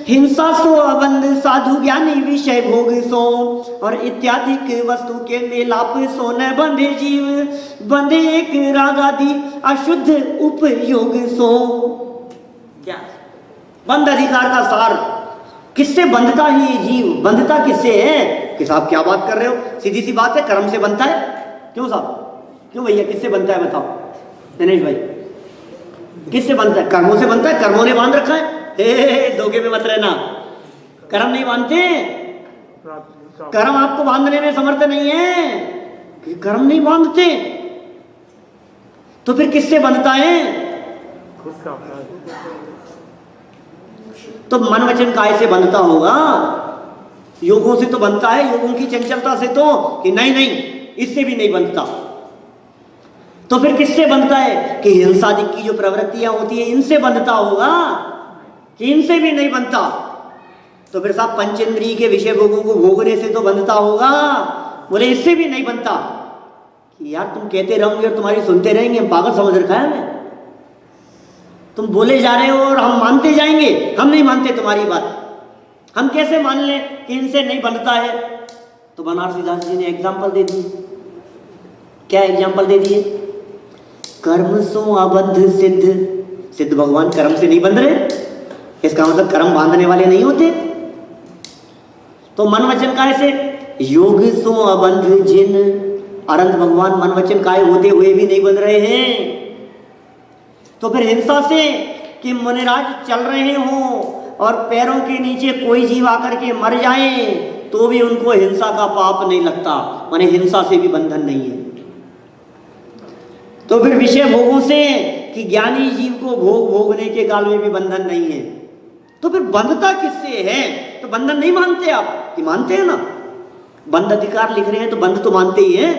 हिंसा सो अबंध साधु ज्ञानी विषय भोग सो, और इत्यादि वस्तु के मेलाप सो न बंधे जीव, बंधे एक रागादि अशुद्ध उपयोग सो। क्या बंध अधिकार का सार, किससे बंधता है ये जीव, बंधता किससे है? कि साहब क्या बात कर रहे हो, सीधी सी बात है, कर्म से बनता है। क्यों साहब, क्यों भैया, किससे बनता है बताओ दिनेश भाई, किससे बनता है? कर्मों से बनता है, कर्मों ने बांध रखा है। धोखे में मत रहना, कर्म नहीं बांधते, कर्म आपको बांधने में समर्थ नहीं है, कि कर्म नहीं बांधते, तो फिर किससे बनता है? तो मन वचन काय से बनता होगा? योगों से तो बनता है, योगों की चंचलता से तो, कि नहीं नहीं इससे भी नहीं बनता। तो फिर किससे बनता है? कि हिंसादि की जो प्रवृत्तियां होती है इनसे बनता होगा, कि इनसे भी नहीं बनता। तो फिर साहब पंचेंद्रिय के विषय भोगों को भोगने से तो बनता होगा, बोले इससे भी नहीं बनता। कि यार तुम कहते रहोगे और तुम्हारी सुनते रहेंगे, हम पागल समझ रखा है हमें, तुम बोले जा रहे हो और हम मानते जाएंगे, हम नहीं मानते तुम्हारी बात, हम कैसे मान लें कि इनसे नहीं बनता है? तो बनारसी दास जी ने एग्जाम्पल दे दी। क्या एग्जाम्पल दे दिए? कर्म सो अबंध सिद्ध, सिद्ध भगवान कर्म से नहीं बंध रहे, इसका मतलब कर्म बांधने वाले नहीं होते। तो मन वचन काय से? योग सो अबंध जिन, अनंत भगवान मन वचन काय होते हुए भी नहीं बंध रहे हैं। तो फिर हिंसा से कि मुनिराज चल रहे हों और पैरों के नीचे कोई जीव आकर के मर जाए तो भी उनको हिंसा का पाप नहीं लगता, माने हिंसा से भी बंधन नहीं है। तो फिर विषय भोगों से कि ज्ञानी जीव को भोग भोगने के काल में भी बंधन नहीं है। तो फिर बंधता किससे है? तो बंधन नहीं मानते आप, कि मानते हैं ना, बंध अधिकार लिख रहे हैं तो बंध तो मानते ही हैं,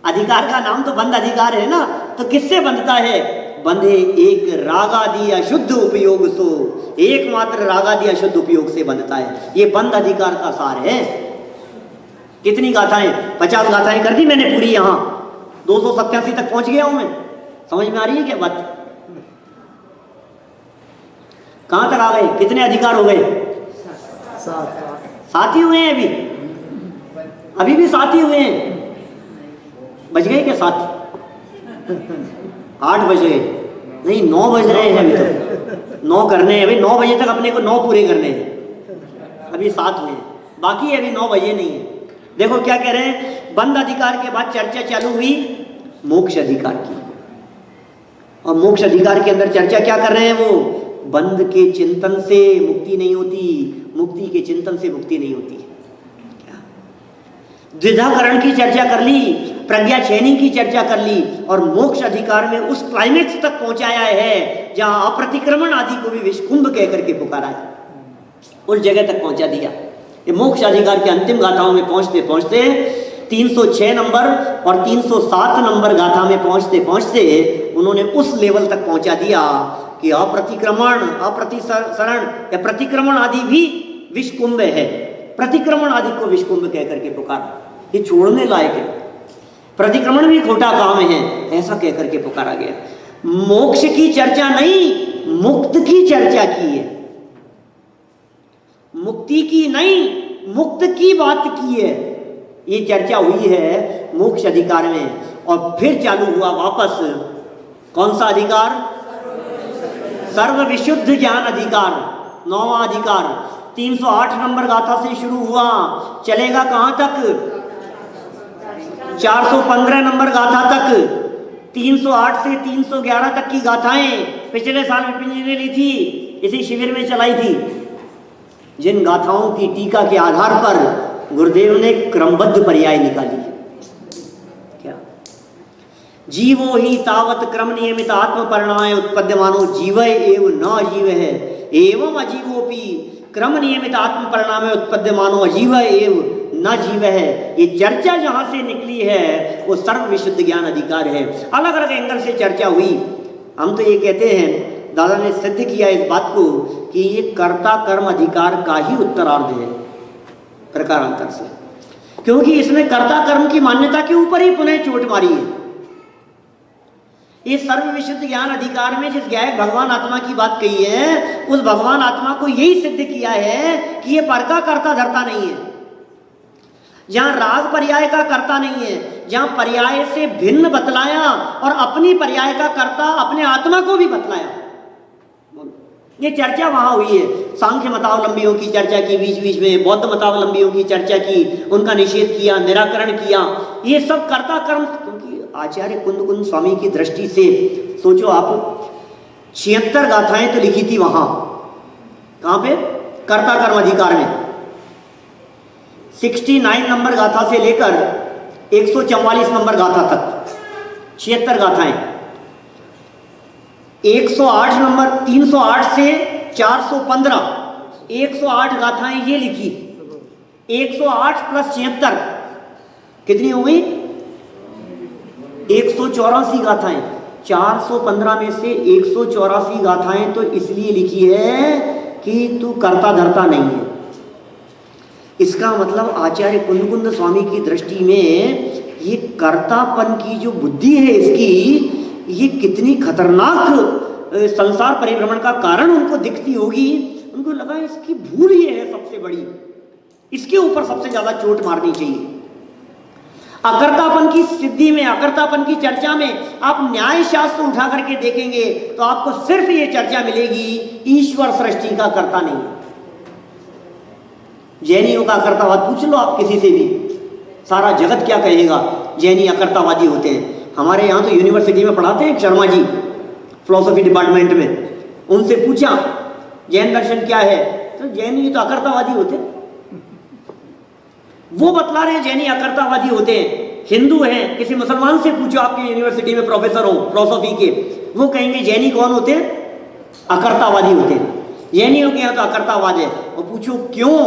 अधिकार का नाम तो बंध अधिकार है ना। तो किससे बंधता है? बंधे एक रागादि अशुद्ध उपयोग सो, एकमात्र रागादि अशुद्ध उपयोग से बंधता है। ये बंध अधिकार का सार है। कितनी गाथाएं? 50 गाथाएं कर दी मैंने पूरी, यहां 287 तक पहुंच गया हूं मैं। समझ में आ रही है क्या बात? कहां तक आ गए? कितने अधिकार हो गए? 7 ही हुए हैं अभी भी 7 ही हुए हैं। बज गए क्या 7? 8 बज गए नहीं, 9 बज रहे हैं अभी तो, 9 करने हैं अभी, 9 बजे तक अपने को 9 पूरे करने हैं। अभी 7 हुए हैं, बाकी अभी 9 बजे नहीं है। देखो क्या कह रहे हैं, बंध अधिकार के बाद चर्चा चालू हुई मोक्ष अधिकार की, और मोक्ष अधिकार के अंदर चर्चा क्या कर रहे हैं? वो बंध के चिंतन से मुक्ति नहीं होती, मुक्ति के चिंतन से मुक्ति नहीं होती। द्विधाकरण की चर्चा कर ली, प्रज्ञा चयनी की चर्चा कर ली, और मोक्ष अधिकार में उस क्लाइमेक्स तक पहुंचाया है जहां अप्रतिक्रमण आदि को भी विषकुंभ कह करके पुकारा है, उस जगह तक पहुंचा दिया। ये मोक्ष अधिकार के अंतिम गाथाओं में पहुंचते पहुंचते 306 नंबर और 307 नंबर गाथा में पहुंचते पहुंचते उन्होंने उस लेवल तक पहुंचा दिया कि अप्रतिक्रमण, अप्रतिसरण या प्रतिक्रमण आदि भी विषकुंभ है। प्रतिक्रमण आदि को विषकुंभ कह करके पुकारा, ये छोड़ने लायक है, प्रतिक्रमण भी खोटा काम है, ऐसा कह करके पुकारा गया। मोक्ष की चर्चा नहीं, मुक्त की चर्चा की है, मुक्ति की नहीं, मुक्त की बात की है। ये चर्चा हुई है मोक्ष अधिकार में, और फिर चालू हुआ वापस कौन सा अधिकार? सर्व विशुद्ध ज्ञान अधिकार, 9वां अधिकार। 308 नंबर गाथा से शुरू हुआ, चलेगा कहां तक? 415 नंबर गाथा तक। 308 से 311 तक की गाथाएं पिछले साल विपिन जी ने ली थी, इसी शिविर में चलाई थी। जिन गाथाओं की टीका के आधार पर गुरुदेव ने क्रमबद्ध पर्याय निकाली। क्या? जीवो ही तावत क्रम नियमित आत्म परिणाय उत्पद्यमानो जीव एव न अजीव है, एवं अजीवोपि क्रम नियमित आत्म परिणाम उत्पद्यमानो अजीव एव न जीव है। ये चर्चा जहां से निकली है वो सर्व विशुद्ध ज्ञान अधिकार है। अलग अलग एंगल से चर्चा हुई। हम तो ये कहते हैं, दादा ने सिद्ध किया इस बात को कि ये कर्ता कर्म अधिकार का ही उत्तरार्ध है प्रकारांतर से, क्योंकि इसने कर्ता कर्म की मान्यता के ऊपर ही पुनः चोट मारी है। इस सर्व विशुद्ध ज्ञान अधिकार में जिस गायक भगवान आत्मा की बात कही है, उस भगवान आत्मा को यही सिद्ध किया है कि ये पर का कर्ता धरता नहीं है। जहां राग पर्याय का कर्ता नहीं है, जहां पर्याय से भिन्न बतलाया और अपनी पर्याय का कर्ता अपने आत्मा को भी बतलाया, ये चर्चा वहां हुई है। सांख्य मतावलंबियों की चर्चा की बीच बीच में, बौद्ध मतावलंबियों की चर्चा की, उनका निषेध किया, निराकरण किया। ये सब कर्ता कर्म, क्योंकि आचार्य कुंद कुंद स्वामी की दृष्टि से सोचो आप, 76 गाथाएं तो लिखी थी वहां, कहां पे? कर्ता कर्म अधिकार में। 69 नंबर गाथा से लेकर 144 नंबर गाथा तक 76 गाथाएं। 108 नंबर 308 से 415 108 गाथाएं ये लिखी। 108 प्लस 76 कितनी हो गई? 184 गाथाएं। 415 में से 184 गाथाएं तो इसलिए लिखी है कि तू कर्ता धरता नहीं है। इसका मतलब आचार्य कुंद कुंद स्वामी की दृष्टि में ये कर्तापन की जो बुद्धि है इसकी, ये कितनी खतरनाक संसार परिभ्रमण का कारण उनको दिखती होगी। उनको लगा इसकी भूल ये है सबसे बड़ी, इसके ऊपर सबसे ज्यादा चोट मारनी चाहिए। अकर्तापन की सिद्धि में, अकर्तापन की चर्चा में आप न्याय शास्त्र उठा करके देखेंगे तो आपको सिर्फ ये चर्चा मिलेगी, ईश्वर सृष्टि का कर्ता नहीं है। जैनियों का अकर्तावाद पूछ लो आप किसी से भी, सारा जगत क्या कहेगा, जैनी अकर्तावादी होते हैं। हमारे यहाँ तो यूनिवर्सिटी में पढ़ाते हैं शर्मा जी, फिलोसफी डिपार्टमेंट में, उनसे पूछा जैन दर्शन क्या है, तो जैनी तो अकर्तावादी होते हैं। वो बतला रहे हैं जैनी अकर्तावादी होते हैं। हिंदू हैं, किसी मुसलमान से पूछो, आपके यूनिवर्सिटी में प्रोफेसर हो फिलोसफी के, वो कहेंगे जैनी कौन होते हैं? अकर्तावादी होते हैं। जैनियों के यहाँ तो अकर्तावाद है। और पूछो क्यों,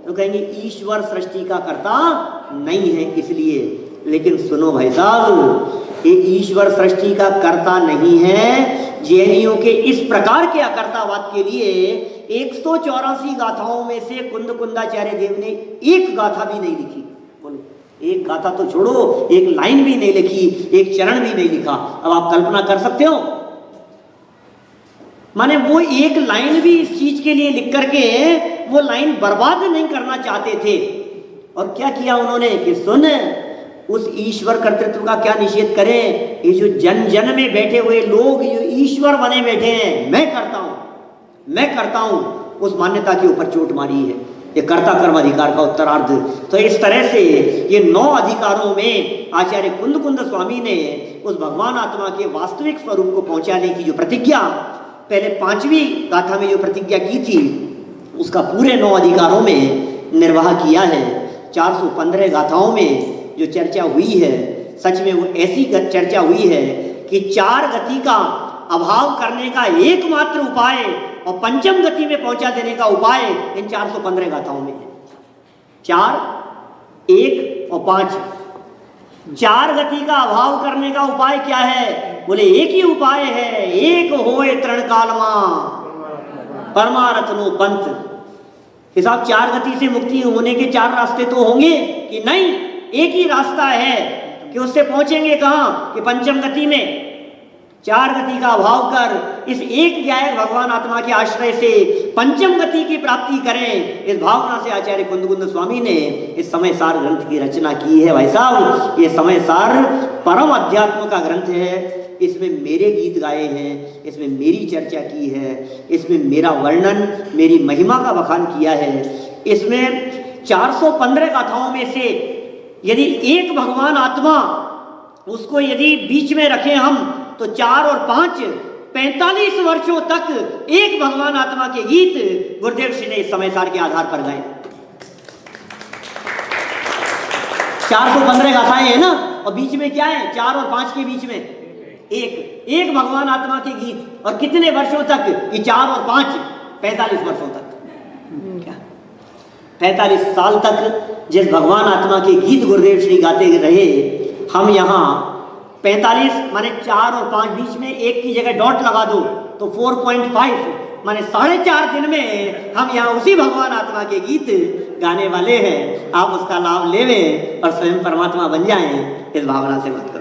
तो कहेंगे ईश्वर सृष्टि का कर्ता नहीं है इसलिए। लेकिन सुनो भाई साहब, ये ईश्वर सृष्टि का कर्ता नहीं है। जैनियों के इस प्रकार के अकर्तावाद के लिए 184 गाथाओं में से कुंद कुंदाचार्य देव ने एक गाथा भी नहीं लिखी। बोलो, एक गाथा तो छोड़ो, एक लाइन भी नहीं लिखी, एक चरण भी नहीं लिखा। अब आप कल्पना कर सकते हो, माने वो एक लाइन भी इस चीज के लिए लिख करके वो लाइन बर्बाद नहीं करना चाहते थे। और क्या किया उन्होंने कि सुन, उस ईश्वर कर्तृत्व का क्या निषेध करें? ये जो जन जन में बैठे हुए लोग जो ईश्वर बने बैठे हैं, मैं करता हूं, मैं करता हूं, उस मान्यता के ऊपर चोट मारी है। ये कर्ता कर्म अधिकार का उत्तरार्ध। तो इस तरह से ये 9 अधिकारों में आचार्य कुंद कुंद स्वामी ने उस भगवान आत्मा के वास्तविक स्वरूप को पहुंचाने की जो प्रतिज्ञा पहले 5वीं गाथा में जो प्रतिज्ञा की थी, उसका पूरे 9 अधिकारों में निर्वाह किया है। 415 गाथाओं में जो चर्चा हुई है, सच में वो ऐसी चर्चा हुई है कि 4 गति का अभाव करने का एकमात्र उपाय और पंचम गति में पहुंचा देने का उपाय इन 415 गाथाओं में है। 4, 1 और 5। 4 गति का अभाव करने का उपाय क्या है? बोले एक ही उपाय है, एक होए तृण कालमा परमारथ नो पंथ। हिसाब 4 गति से मुक्ति होने के 4 रास्ते तो होंगे कि नहीं? एक ही रास्ता है कि उससे पहुंचेंगे कहां? कि पंचम गति में। 4 गति का अभाव कर इस एक गायक भगवान आत्मा के आश्रय से पंचम गति की प्राप्ति करें, इस भावना से आचार्य कुंद कुंद स्वामी ने इस समय सार ग्रंथ की रचना की है। भाई साहब, ये समय सार परम अध्यात्म का ग्रंथ है। इसमें मेरे गीत गाए हैं, इसमें मेरी चर्चा की है, इसमें मेरा वर्णन, मेरी महिमा का बखान किया है। इसमें 415 गाथाओं में से यदि एक भगवान आत्मा, उसको यदि बीच में रखें हम, तो 4 और 5 45 वर्षों तक एक भगवान आत्मा के गीत गुरुदेव श्री ने इस समय सार के आधार पर गाए। 415 गाथाएं है ना, और बीच में क्या है? 4 और 5 के बीच में एक भगवान आत्मा के गीत। और कितने वर्षों तक? कि 4 और 5 45 वर्षों तक। क्या 45 साल तक जिस भगवान आत्मा के गीत गुरुदेव श्री गाते रहे, हम यहाँ 45 माने 4 और 5 बीच में एक की जगह डॉट लगा दो तो 4.5 माने 4.5 दिन में हम यहाँ उसी भगवान आत्मा के गीत गाने वाले हैं। आप उसका लाभ लेवें और स्वयं परमात्मा बन जाएं, इस भावना से बात